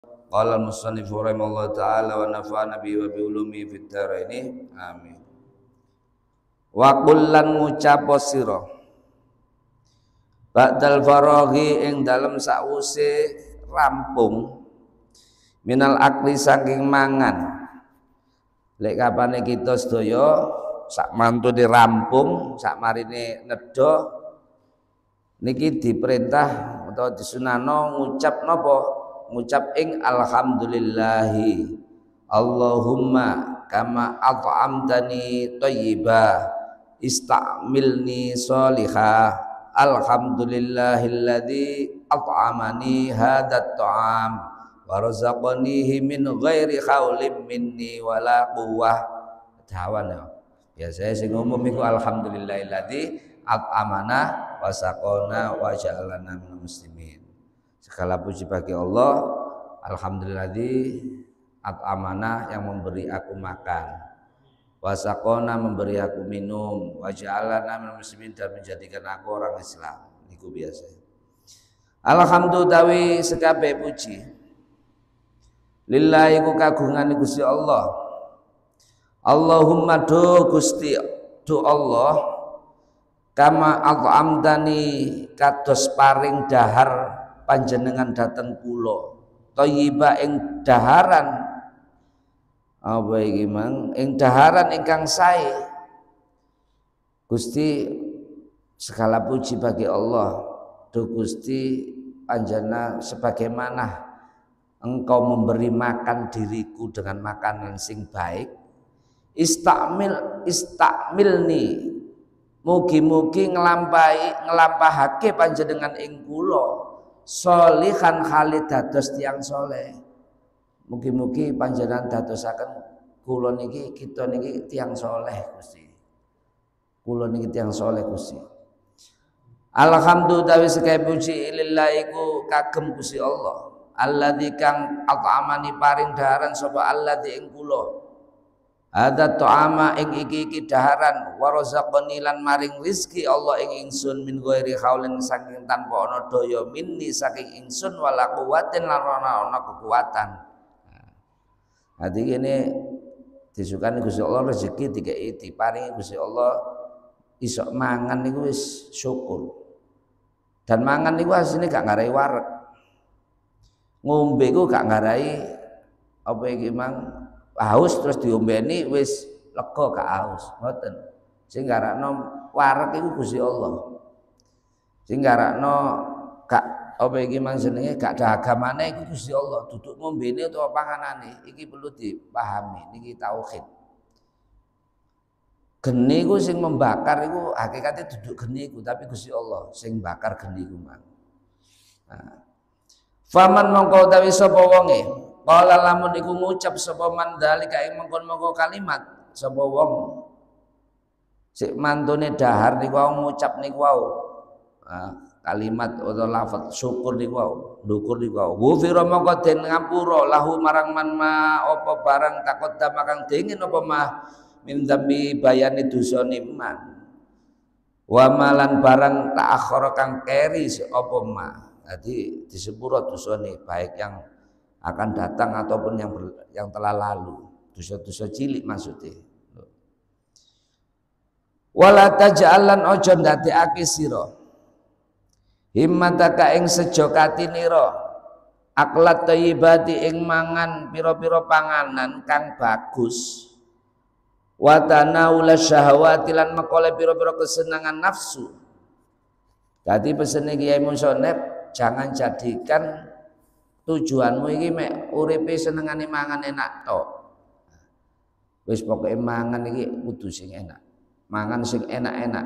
Qala al-musannif rahimahullah ta'ala wa nafa'ana bihi wa bi ulumi fid dharaini amin. Wa kullan ngucapo sira ba'dal faraghi ing dalem sakwuse rampung minal akli saking mangan. Lek kapane kita sedaya sak mantune rampung sak marine nedha niki diperintah atau disunano ngucap napa? Ngucap ing alhamdulillahi Allahumma kama at'amtani thayyiba istamilni sholihah alhamdulillahilladzi at'amani hadat ta'am wa razaqanihi min ghairi haulin minni wala quwwah. Dawan ya. Biasanya sing umum iku alhamdulillahilladzi at'amana wa saqana wa ja'alana minal muslimin. Segala puji bagi Allah, alhamdulilladzi at'amana yang memberi aku makan, wasaqona memberi aku minum, waja'alana minal muslimin dan menjadikan aku orang Islam. Niku biasa. Alhamdulillah sekabeh puji lillahi ku kagungan Gusti Allah. Allahumma do Gusti do Allah kama at'amtani kados paring dahar panjenengan dateng kula thayyiba ing daharan apa iki mang ing daharan ingkang sae. Gusti segala puji bagi Allah. Duh Gusti panjenengan sebagaimana engkau memberi makan diriku dengan makanan sing baik, istakmilni mugi-mugi nglampahake panjenengan ing kula sholihan khalid dados tiyang soleh. Mugi-mugi panjenengan dadosaken kula niki kita niki tiyang soleh Gusti. Kula niki tiyang soleh Gusti. Alhamdulillah sekaya puji lillahi ku kagem Gusti Allah. Alladzi kang at'amani paring daharan sapa alladzi ing kula. Ada ta'ama ing iki daharan wa razaqani lan maring rizki Allah ing ingsun min ghairi haulin saking tanpa ana daya minni saking ingsun wala quwwatin lan ana kekuatan. Hati ini disukani Gusti Allah rezeki dikei diparingi Gusti Allah iso mangan niku wis syukur. Dan mangan niku asline gak ngarai wareg. Ngombe ku gak ngarai apa iki mang haus terus diombeni wis lega gak haus, ngoten. Sing garakno wareg iku Gusti Allah. Sing garakno gak apa iki mang jenenge gak dagamane iku Gusti Allah. Duduk ngombene utawa panganane iki perlu dipahami niki tauhid. Geni ku sing membakar iku hakikate duduk geni iku tapi Gusti Allah sing bakar geni iku mang. Nah. Faman mongko utawi sapa wonge qala lamun iku ngucap sapa man dalika ing mengkon-mengkon kalimat sapa wong sik mantune dahar niku ngucap niku wau kalimat utawa lafaz syukur niku wau ndukur niku wau ghufira mongko den ngapura lahu marang man ma apa barang takoddam kang dingin apa mah min dzambi bayani dosane man wa malan barang ta'akhkhara kang keri apa mah. Jadi disepuro dosane baik yang akan datang ataupun yang telah lalu, dosa-dosa cilik maksudnya. Wala taj'alan ojo ndadekake sira himmataka ing sejokatinira aklat thayyibati ing mangan pira-pira panganan kang bagus wa tanaula syahawati lan mekole pira-pira kesenangan nafsu. Dadi pesene Kiai Musonep jangan jadikan tujuanmu iki mek uripe senengane mangan enak tok. Wis pokoke mangan iki kudu sing enak. Mangan sing enak-enak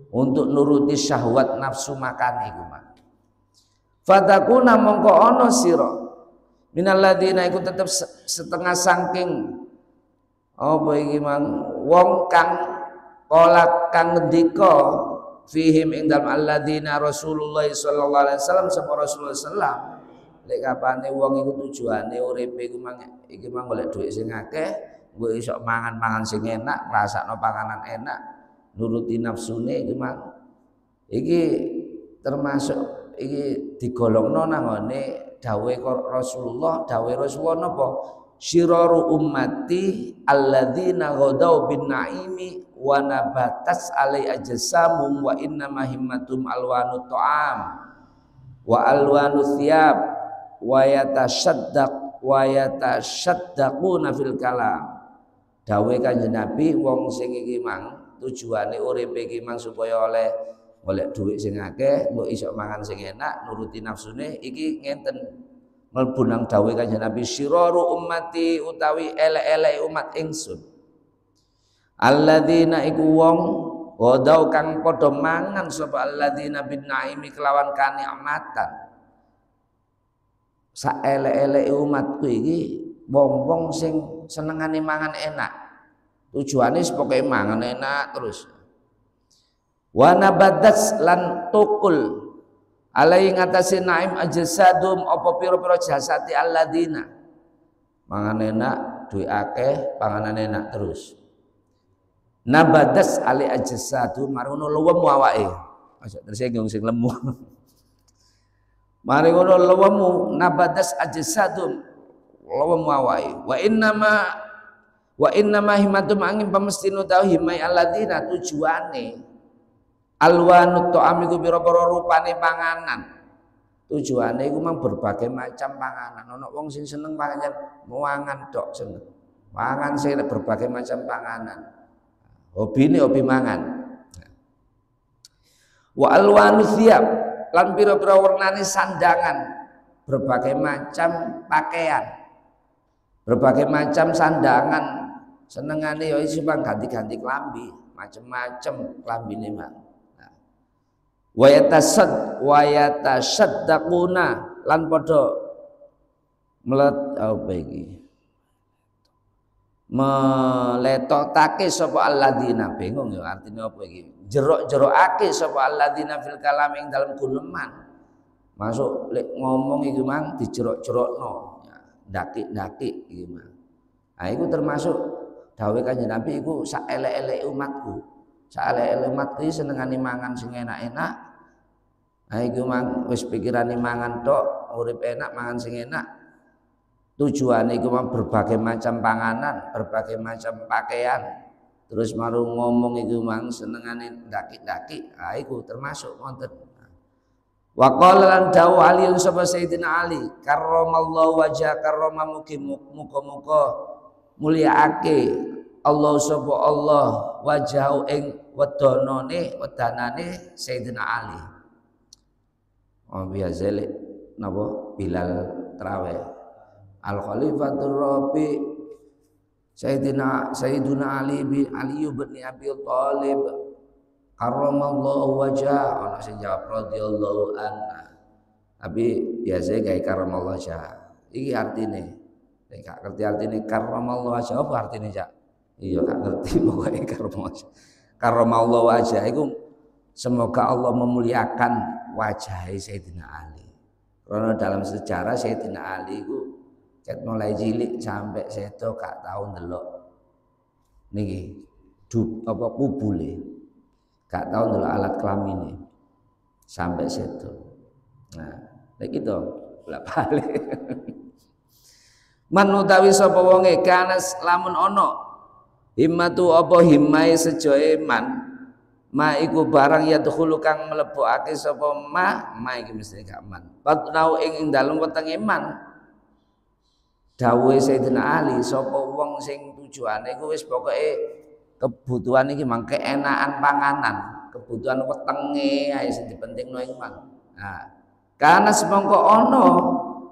untuk nuruti syahwat nafsu makan iku mah. Fatakuna mongko ana sira minal ladzina iku tetep setengah saking apa iki mang wong kang kolak kang ngendika fihim ing dalem alladzina Rasulullah sallallahu alaihi wasallam sapa Rasulullah sallam. Lek kapane wong iku tujuane uripe iku mang iki mang golek dhuwit sing akeh, nggo iso mangan-mangan sing enak, ngrasakno panganan enak, nuruti nafsune iku mang. Iki termasuk iki digolongno nang ngene dawuh Rasulullah napa syiraru ummati alladzina ghadau bin naimi wa nabatas alai ajsamum wa inna mahimmatum alwanu ta'am wa alwanu thiyab wa yatashaddaquna fil kalam. Dawuh Kanjeng Nabi wong sing iki mang tujuane uripe iki mang supaya oleh golek dhuwit sing akeh, mbok iso mangan sing enak, nuruti nafsune, iki ngenten mlebu nang dawuh Kanjeng Nabi syiraru ummati utawi elek-elek umat ingsun. Alladzina iku wong wadau kang padha mangan sapa alladzina bin naimi kelawan kanikmatan. Sak elek-elek umatku iki wong-wong sing senengane mangan enak. Tujuane pokoke mangan enak terus. Wa nabadas lan tukul alai ngatasi naim ajsadum apa pira-pira jasati alladzina mangan enak duwe akeh panganan enak terus. Nabadas alai ajsadum mari ngono lemu awake aja tersinggung sing lemu. Mari ngono lemu nabadas ajsadum lemu awake wa innama himatum angin pamestinu tau himai alladzina tujuane alwanut ta'am iku pira-pira rupane panganan. Tujuane iku mang berbagai macam panganan. Ana wong sing seneng panganan mangan tok seneng. Mangan sing berbagai macam panganan. Hobine hobi mangan. Wa alwanu thiyab lan pira-pira wernane sandangan, berbagai macam pakaian. Berbagai macam sandangan. Senengane ya iso ganti-ganti klambi, macam-macam klambine mang. Wa yatashaddaquna lan padha meletokake sapa alladzina bingung ya artine apa iki jerok-jerokake sapa alladzina fil kalam ing dalem guneman masuk lek ngomong iki mang dijerok-jerokno ya, ndaki-ndaki iki mang. Nah iku termasuk dawuh Kanjeng Nabi iku sak elek-elek umatku. Saelek umat iki senengane mangan sing enak-enak. Ha iku mang wis pikirane mangan tok, urip enak mangan sing enak. Tujuane iku mang berbagai macam panganan, berbagai macam pakaian. Terus maru ngomong iku mang senengane ndaki-ndaki. Ha iku termasuk wonten. Wa qala lan dawuh Ali sapa Sayyidina Ali, karramallahu wajha karrama muga-muga mulyaake Allah sapa Allah wajahu ing wedanane Sayyidina Ali. Oh biasa napa Bilal Traweh. Al Khalifatur Rabi Sayyidina Ali bin Abi Thalib karramallahu wajha ana sing jawab radhiyallahu anha. Tapi biasa gawe karramallahu wajha. Iki artine. Nek gak ngerti artine karramallahu wajha apa artine, Cak? Iya gak ngerti pokoknya karramallahu wajah itu semoga Allah memuliakan wajah Sayyidina Ali. Karena dalam sejarah Sayyidina Ali itu mulai cilik sampai sedo gak tau ndelok niki apa kubule. Gak tau ndelok alat kelamine sampai sedo. Nah, lek gitu bolak-balik. Man utawi sapa wonge kanas lamun ana himmatu apa himmai sejoe man ma iku barang ya dkhulu kang mlebokake sapa ma iki mesti gak man patnau ing dalem wetenge man dawuhe Sayyidina Ali sapa wong sing tujuane iku wis pokoke kebutuhan iki mangke enakan panganan kebutuhan wetenge ae sing dipentingno ing man. Nah kana semangka ana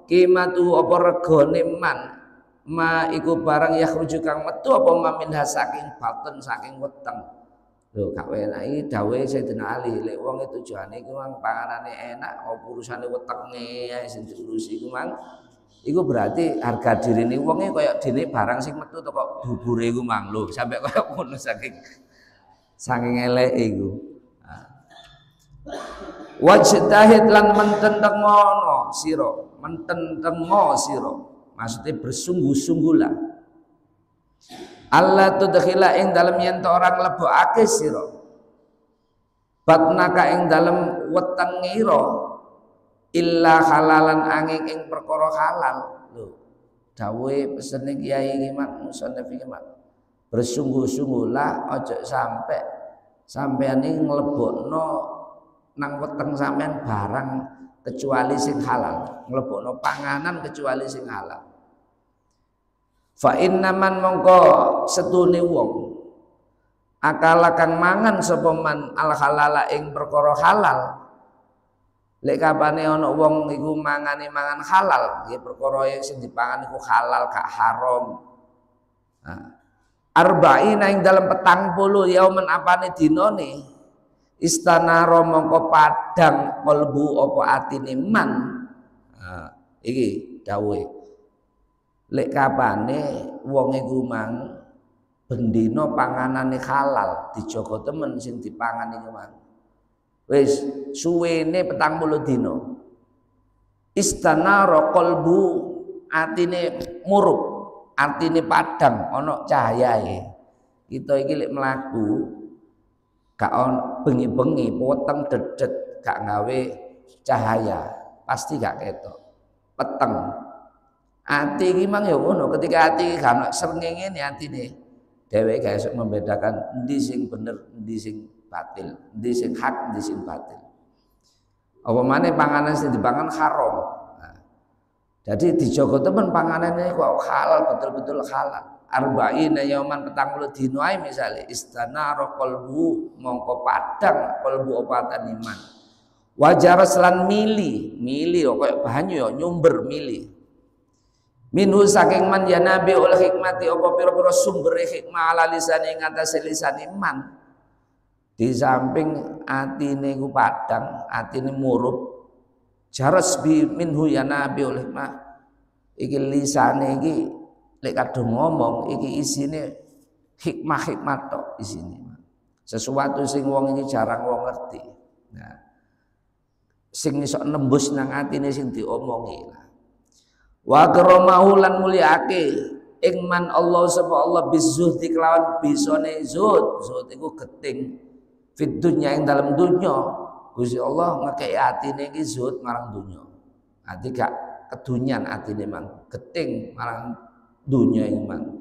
qimatu apa regane man ma iku barang yakhruju kang metu apa maminha saking baten saking weteng. Lho gak enak iki dawuhe Sayyidina Ali lek wong tujuane iku mang panganane enak apa urusane wetenge ae sing diurusi iku mang iku berarti harga dirine wonge kaya dene barang sing metu teko bubure iku mang lho sampe kaya ngono saking eleke iku. Wajtahid lan mententengono sira maksudnya bersungguh-sungguhlah Allah tudkhila ing dalem yen orang lebokake sira batnaka ing dalem wetengiro illa halalan angin ing perkara halal. Lho, dawuhe pesene Kiai iki mak musannaf iki mak. Bersungguh-sungguhlah ojo sampean iki nglebokno nang weteng sampean barang kecuali sing halal, nglebokno panganan kecuali sing halal. Fa innaman mongko setune wong akala kang mangan sapa man al halala ing perkara halal. Lek kapane ana wong iku mangan halal, nggih perkara sing dipangan iku halal gak haram. Nah, arba'ina ing dalam 40 yauman apane dinane istanara mongko padang kalbu apa atine man. Nah, iki dawuhe. Lek kapane wong iku mang bendina panganane halal dijaga temen sing dipangan iku mang. Wis suwene 40 dina. Istanara qalbu atine murup, artine padang ana cahayae. Kita iki lek mlaku gak on bengi-bengi weteng dedet gak gawe cahaya, pasti gak ketok. Peteng. Ati iki mang ya ngono, ketika ati gak ono srengenge atine dheweke gak iso membedakan endi sing bener, endi sing batil, endi sing hak, endi sing batil. Apa maneh panganan sing dipangan haram. Nah, jadi dijogo temen panganane kok halal, betul-betul halal. Arba'ina yauman 40 dina ae misale istanara qalbu mongko padang qalbu opatan iman. Wajar selan mili kok koyo banyu ya nyumber mili. Minhu saking man ya nabi oleh hikmati apa pira-pira sumber hikmah ala lisane ing atase lisan iman. Di samping atine ku padang, atine murup. Jaras bi minhu ya nabi oleh hikmah. Iki lisane iki lek kadung ngomong iki isine hikmah-hikmah tok isine. Sesuatu sing wong iki jarang wong ngerti. Nah, sing iso nembus nang atine sing diomongi. Wa karamahu lan mulyake ing man Allah sapa Allah bizuhdi kelawan bisane zuhud. Zuhud iku geting fit dunya ing dalam dunya. Gusti Allah ngekeki atine iki zuhud marang dunya. Ati gak kedunyan atine mang geting marang dunya iman.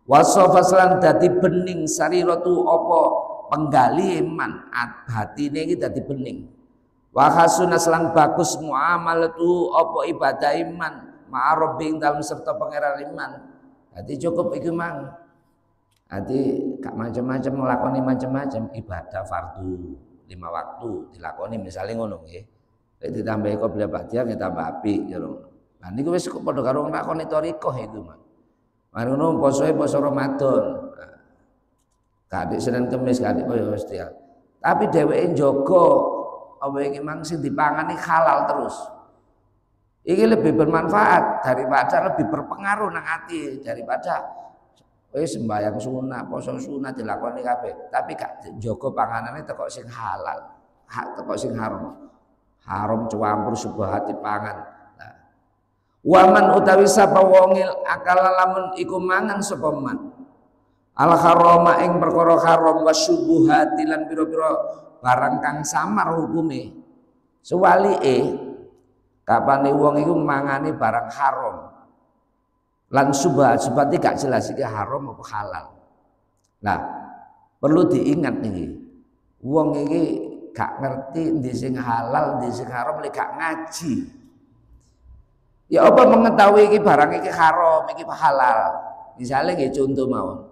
Wasofa lan dadi bening sariratu apa penggali iman, hatine iki dadi bening. Wa hasuna lan bagus muamalatu apa ibadah iman ma'arabing dalam serta pangeran iman. Dadi cukup iku mang. Dadi gak macam-macam nglakoni macam-macam ibadah fardu 5 waktu dilakoni misalnya ngono nggih. Lek ditambahi qobliyah ba'diyah tambah apik ya. Nah niku wis padha karo nglakoni thariqah itu mang. Mari ngono posoe poso Ramadan. Gak dik Senin Kamis gak dik poso mesti. Tapi dheweke njaga apa iki mang sing dipangani halal terus. Iki lebih bermanfaat daripada lebih berpengaruh nang ati daripada wis sembahyang sunah, poso sunah dilakoni kabeh, tapi gak njaga panganane teko sing halal, hak teko sing haram. Haram campur subhat dipangan. Waman utawi sapa wongil akal lamun iku mangan sapa man al harama ing perkara haram wasyubuhat lan pira-pira barang kang samar hukume suwalike kapane wong iku mangane barang haram lan subhat gak jelas iki haram apa halal. Nah perlu diingat nih wong iki gak ngerti endi sing halal endi sing haram lek gak ngaji. Ya apa mengetahui iki barang iki haram, iki halal. Misalnya nggih contoh mawon.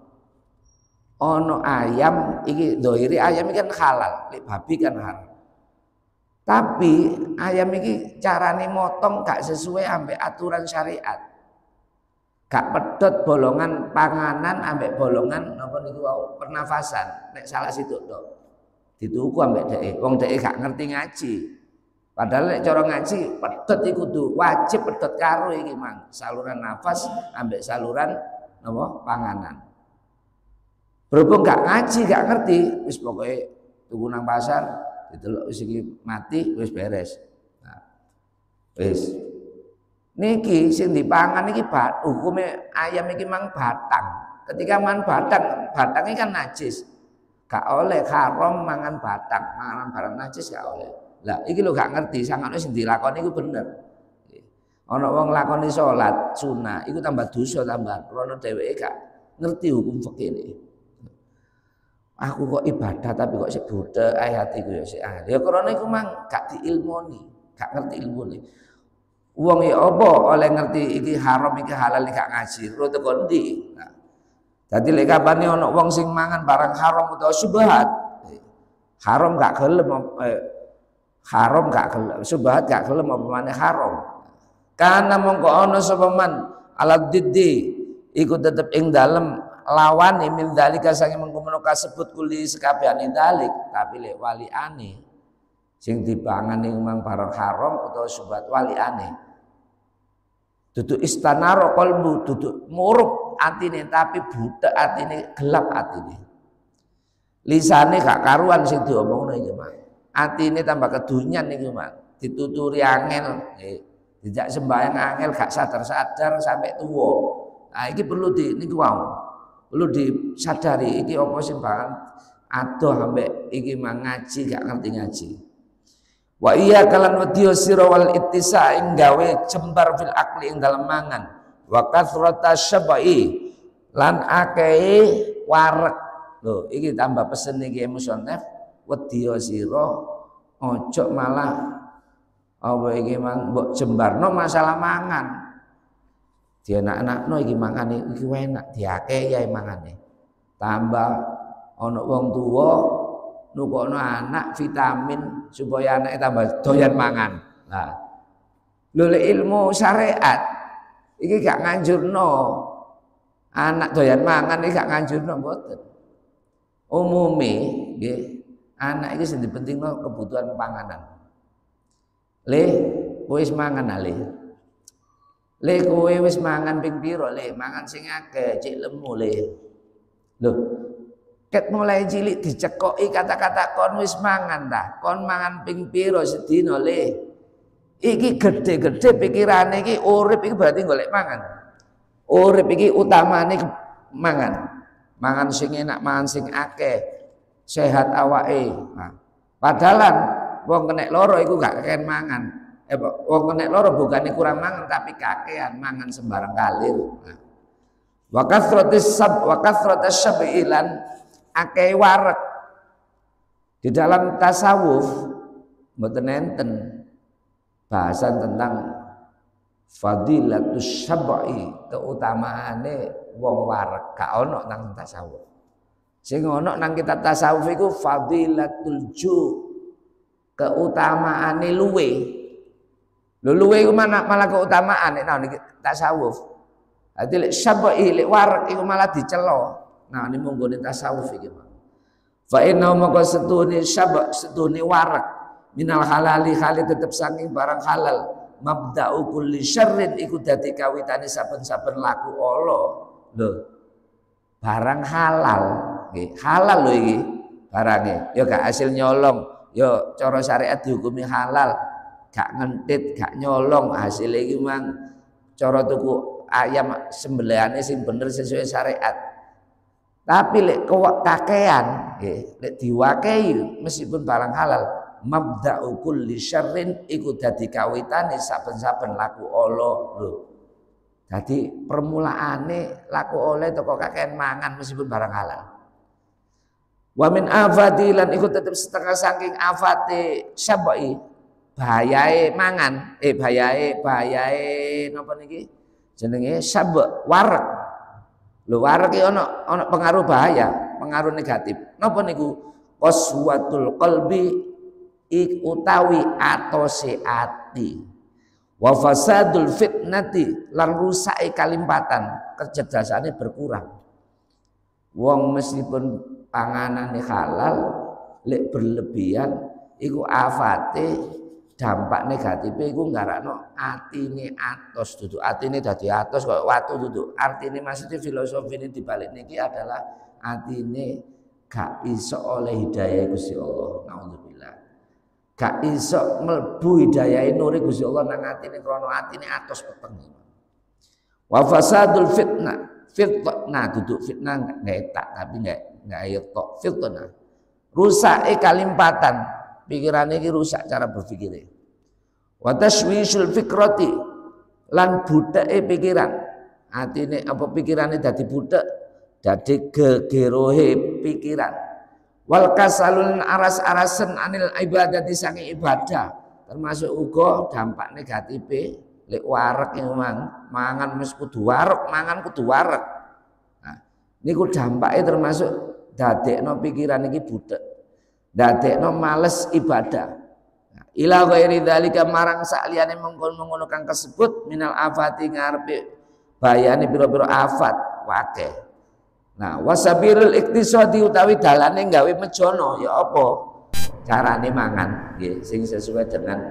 Ono ayam iki dohiri ayam iki kan halal, lek babi kan haram. Tapi ayam iki carane motong gak sesuai ambek aturan syariat. Gak pedot bolongan panganan ambek bolongan napa niku wau pernafasan. Nek salah situ tok. Dituku ambek dhek. Wong dhek gak ngerti ngaji. Padahal nek cara ngaji pedhot iku kudu wajib pedhot karo iki mang saluran nafas ambek saluran napa panganan. Berhubung gak ngaji gak ngerti wis pokoke tuku nang pasar didelok wis iki mati wis beres. Nah, wis niki sing dipangan iki hukume ayam iki mang batang. Ketika mangan batang iki kan najis. Gak oleh haram mangan batang, mangan barang najis gak oleh. Lah iki lho gak ngerti sangane sing dilakoni iku bener. Ana wong lakoni salat sunah iku tambah dosa tambah krana dheweke gak ngerti hukum fikih iki. Aku kok ibadah tapi kok sik bodho ae hatiku ya sik ah. Ya krana iku mang gak diilmoni, gak ngerti ilmune. Wong ya apa oleh ngerti iki haram iki halal iki gak ngaji, ro teko ndi? Nah. Dadi lek kapane ana wong sing mangan barang haram utawa syubhat, haram gak gelem haram gak gelem, syubhat gak gelem apa maneh haram. Karena mongko ana sapa man alat diddi iku tetep ing dalem lawan min dalika sange mengkono kasebut kuli sekabehane dalik tapi lek waliane sing dipangan ing mang barang haram utawa syubhat waliane dudu istanaro qalbu dudu murub atine tapi butek atine gelap atine lisane gak karuan sing diomongno iki mah atine tambah kedunyan iki mah dituturi angel dijak sembahyang angel gak sadar-sadar sampai tuwa. Nah iki perlu niku wau. Perlu disadari iki apa sing barang adoh ambek iki mah ngaji gak ngerti ngaji. Wa iya kalan wadiyo sira wal ittisa ing gawe jembar fil akli ing dalem mangan. Wa kathrata syabai lan akeh wareg. Lho iki tambah pesen iki emosionef wadiyo sira ojo malah apa iki mang mbok jembarno masalah mangan. Dienak-enakno iki mangane iki enak, diakeh ya mangane. Tambah ana wong tuwa nukokno anak vitamin supaya anake tambah doyan mangan. Nah. Lho ilmu syariat iki gak nganjurno anak doyan mangan iki gak nganjurno mboten. Umume nggih, anak iki sing dipentingno kebutuhan panganan. Le, kowe wis mangan ale. Le kowe wis mangan ping pira le? Mangan sing akeh, cek lemu le. Lho, ket mulai cilik dicekoki kata-kata kon wis mangan ta. Kon mangan ping pira sedina le? Iki gede-gede pikirane iki urip iki berarti golek mangan. Urip iki utamane mangan. Mangan sing enak, mangan sing akeh, sehat awake. Nah, padahal wong kena loro iku gak kakean mangan. Wong kena loro bukannya kurang mangan tapi kakean mangan sembarang kali. Wa kathratis syab'ilan akeh wareg. Di dalam tasawuf mboten enten bahasan tentang fadilatus syab'i, keutamaane wong wareg gak ono nang tasawuf. Sing ono nang kitab tasawuf iku fadilatul ju' keutamaane luwe. Lho luwe iku malah keutamaan nek nang tasawuf. Dadi lek syab'i lek wareg iku malah dicela. Nah ini munggone tasawuf iki. Fa inna maka setune syab' setune wareg minal halali hali tetep saking barang halal. Mabda'u kulli syarrin iku dadi kawitane saben-saben laku Allah. Lho. Barang halal, nggih. Halal lho iki barange. Ya gak hasil nyolong. Yo cara syariat dihukumi halal, gak ngentit, gak nyolong, hasil iki mang cara tuku ayam sembelihane sing bener sesuai syariat. Tapi lek kakean, nggih, lek diwakei meskipun barang halal, mabda'u kulli syarrin iku dadi kawitane saben-saben laku Allah lho. Dadi permulaane laku oleh teko kakean mangan meskipun barang halal. Wa min afati lan iku tetep setengah saking afate syab'i bahayae mangan bahayae napa niki jenenge syab' wareg. Lho wareg iki ana pengaruh bahaya, pengaruh negatif. Napa niku? Qaswatul qalbi utawi atose ati. Wa fasadul fitnati lan rusake kalimpatan, kecerdasane berkurang. Wong meskipun panganane halal lek berlebihan iku afate dampak negatifnya iku nggarakno atine atos dudu atine dadi atos kaya watu dudu artine maksudnya filosofi ini dibalik niki adalah atine gak iso oleh hidayah Gusti Allah naudzubillah gak iso mlebu hidayah nuri Gusti Allah nang atine krana atine atos peteng wa fasadul fitnah duduk fitnah nggak etak tapi nggak ayo tok fitnah rusak kalimpatan pikirane iki rusak cara berpikire. Wa tashwishul fikrati lan budeke pikiran. Atine apa pikirane dadi budek, dadi gegerohe pikiran. Wal kasalun aras-arasen anil ibadati saking ibadah, termasuk uga dampak negatife lek wareg mangan mesti kudu wareg, mangan kudu wareg. Nah, niku dampake termasuk dadekno pikiran iki budek. Dadekno males ibadah. Nah, ila ghairi dzalika marang sakliyane mengkono-mengkono kang kasebut minal afati ngarepe bayane pira-pira afat wakeh. Nah, wasabilul iktisadi utawi dalane gawe mejono ya apa? Carane mangan nggih sing sesuai dengan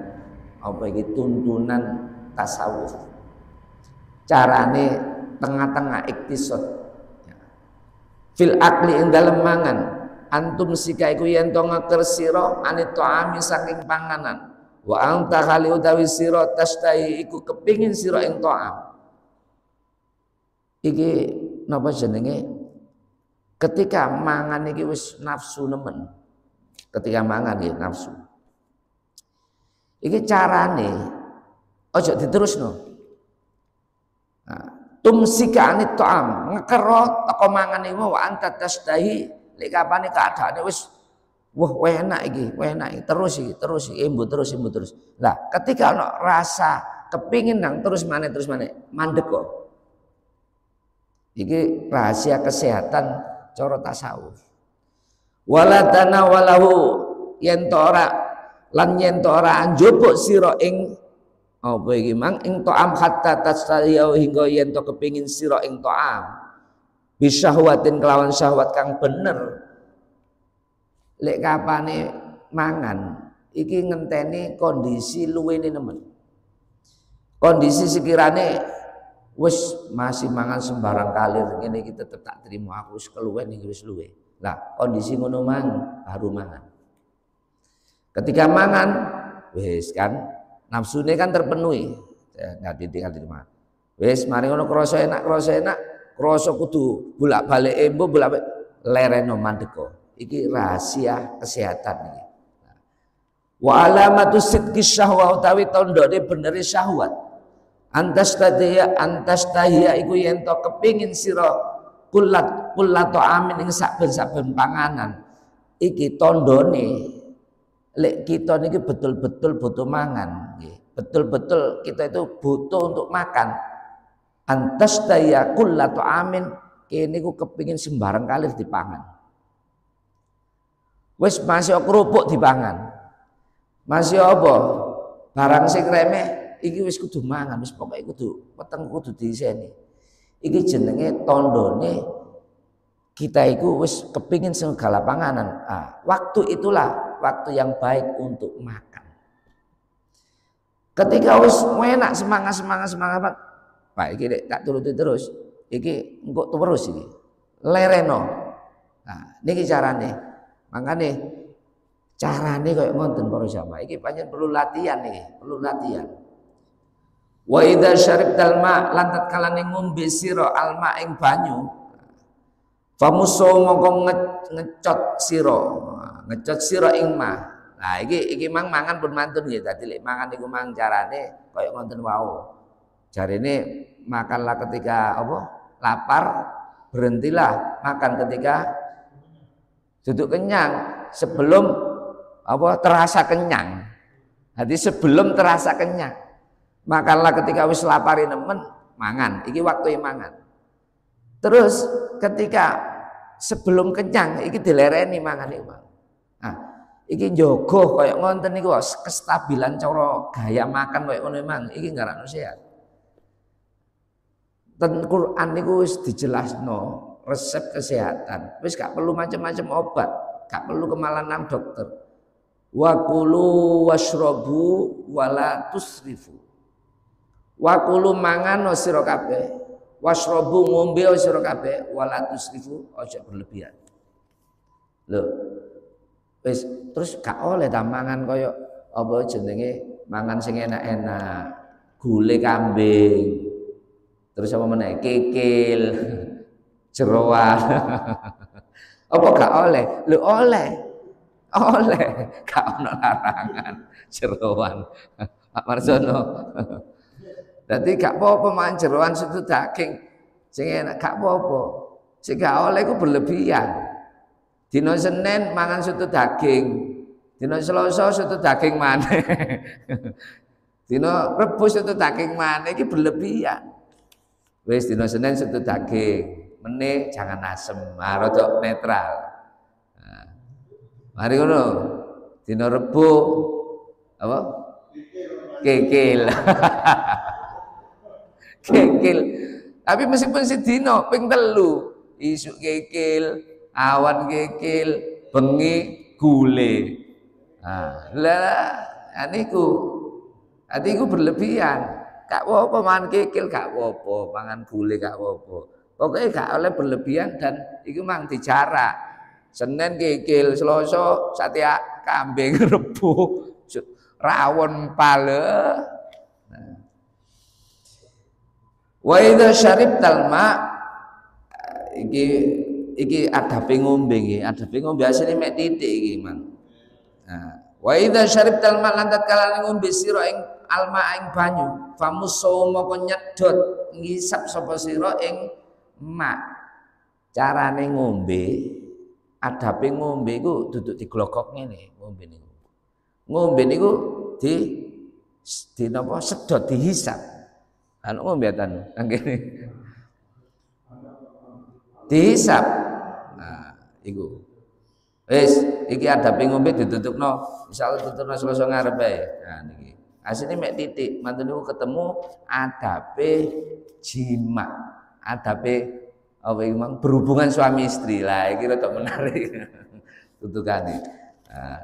apa iki tuntunan tasawuf. Carane tengah-tengah iktisad. Fil akli ing dalem mangan. Antum sika iku yen to ngeker sira anit ta'ami saking panganan. Wa anta khali utawi sira tastahi iku kepingin sira ing ta'am. Iki napa jenenge? Ketika mangan iki wis nafsu nemen. Ketika mangan iki nafsu. Iki carane ojo diterusno. Nah, tumsika anit ta'am, ngekero teko mangan iki wa anta tastahi lek kapane keadaane wis wah enak iki, terus iki, imbu terus. Lah, ketika ana rasa kepingin nang terus maneh mandek kok. Iki rahasia kesehatan cara tasawuf. Wala tanawalahu yen to ora anjupuk sira ing apa iki mang ing ta'am hatta tasayau hingga yen to kepingin sira ing ta'am bisyahwatin kelawan syahwat kang bener. Lek kapane mangan iki ngenteni kondisi luwene nemen. Kondisi sekirane wis masih mangan sembarang kalir ngene iki tetep tak terima aku wis keluwen iki wis luwe. Lah kondisi ngono mang baru mangan. Ketika mangan wis kan nafsune kan terpenuhi. Enggak ditinggal di rumah. Wis mari ngono krasa enak, krasa kudu bolak-balik embo bolak-balik lereno mandeko. Iki rahasia kesehatan iki. Wa alamatu sidqi syahwa utawi tandane benere syahwat. Antastahiya iku yen to kepingin sira kullat amin ing saben-saben panganan. Iki tandane lek kita niki betul-betul butuh mangan nggih. Betul-betul kita itu butuh untuk makan. Antastahiya kullat amin kene ku kepingin sembarang kali dipangan. Wis masih kerupuk dipangan. Masih apa? Barang sing remeh iki wis kudu mangan, wis pokoke kudu weteng kudu diiseni. Iki jenenge tandane kita iku wis kepingin segala panganan. Waktu itulah waktu yang baik untuk makan. Ketika wis enak semangat, Pak iki nek tak turuti terus, iki engko terus iki. Lereno. Nah, niki carane. Makanya carane kayak ngonten para jamaah iki pancen perlu latihan nih, perlu latihan. Wa idza syaribtal ma lan tatkalane ngombe sira alma ing banyu famuso mongko ngecot sira ing ma. Nah iki mang mangan pun mantun ya dadi lek mangan iku mang carane kayak ngonten wau. Jarine makanlah ketika apa? Lapar, berhentilah makan ketika duduk kenyang sebelum apa terasa kenyang. Jadi sebelum terasa kenyang. Makanlah ketika wis lapari nemen mangan. Iki waktu mangan. Terus ketika sebelum kenyang iki dilereni mangan iki. Nah, iki njogo kaya ngonten niku kestabilan cara gaya makan kaya ngono mang iki ngarakno sehat. Ten Quran niku wis dijelasno resep kesehatan. Wis gak perlu macam-macam obat, gak perlu kemalan nang dokter. Wa kulu washrabu wala tusrifu. Wa kulu mangan sira kabeh, washrabu ngombe sira kabeh wala tusrifu aja berlebihan. Lho. Wis terus gak oleh ta mangan kaya apa jenenge mangan sing enak-enak, gule kambing. Terus apa meneh kikil. Jeroan. Apa gak oleh? Lu oleh. Oleh, gak ono larangan jeroan. Pak Marsono. Dadi gak apa-apa mangan jeroan soto daging. Sing enak gak apa-apa. Sing gak oleh ku berlebihan. Dino Senin mangan soto daging. Dino Selasa soto daging maneh. Dino Rebo soto daging maneh iki berlebihan. Wis dino Senin soto daging, meneh jangan asem, rada netral. Nah, mari ngono. Dino Rebo apa? Kekil. Kekil. Tapi meskipun sedino ping 3, isuk kekil, awan kekil, bengi gule. Nah, lah aniku berlebihan. Gak apa-apa mangan kekil, gak apa-apa mangan gule, gak apa-apa. Pokoknya gak oleh berlebihan dan itu mang dijarak. Senin kekil, Selasa sate kambing, Rebo rawon pale. Wa idza syaribtal ma iki adabe ngombe iki, adabe ngombe asline mek titik iki, Mang. Nah, wa idza syaribtal ma lan tatkala ngombe sira ing alma ing banyu, famusso moko nyedot ngisap sapa sira ing mak. Carane ngombe, adabe ngombe iku duduk diglokok ngene, ngombe niku. Ngombe niku di napa sedot dihisap. Anu ngombeatan kene. Dihisap. Nah, iku. Wis, iki adabe ngombe ditutupno, insyaallah tutupno Selasa ngarep ae. Nah niki. Asline mek titik, mantun niku ketemu adabe jima. Adabe apa iki mang berhubungan suami istri. Lah iki rada menarik. Tutukane. Nah,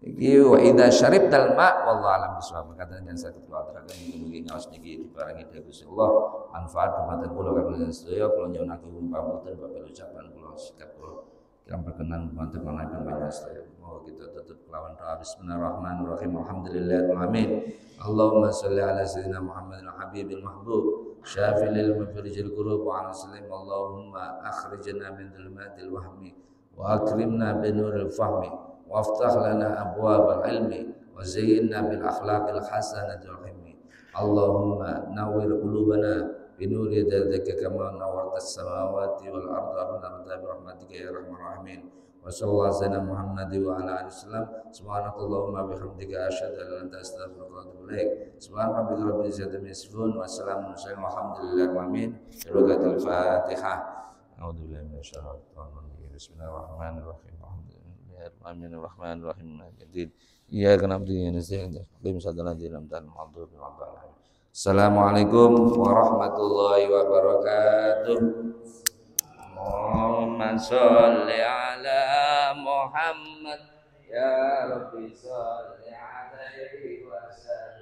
iki wa idza syaribtal ma wallahu alam bisawab. Kata yang sakit kuat aturaken mugi ngaos niki diparingi dening Gusti Allah manfaat dumateng kula kaliyan sedaya kula nyuwunake pamunten bapak ucapan kula sikap kula yang berkenan dumateng manahipun panjenengan sedaya. Mohon kita tutup kelawan doa bismillahirrahmanirrahim. Alhamdulillahil alamin. Allahumma shalli ala sayyidina Muhammadil habibil mahbub syafil mufrijil qulub wa ala sallim. Allahumma akhrijna min dhulumatil wahmi wa akrimna bi nuril fahmi وافتح لنا أبواب العلم وزينا بالأخلاق الحسنة والحلم اللهم نور قلوبنا بنور يدك كما نورت السماوات والأرض أبنا برحمتك يا أرحم الراحمين وصلى الله على محمد وعلى آله وسلم سبحانك اللهم وبحمدك أشهد أن لا إله إلا أنت أستغفرك وأتوب إليك سبحان ربك رب العزة عما يصفون والسلام على المرسلين والحمد لله رب العالمين بركة الفاتحة أعوذ بالله من الشيطان الرجيم بسم الله الرحمن الرحيم Bismillahirrahmanirrahim. Iyyaka na'budu wa iyyaka nasta'in. Assalamualaikum warahmatullahi wabarakatuh. Allahumma sholli ala Muhammad ya Rabbi sholli alaihi wa sallam.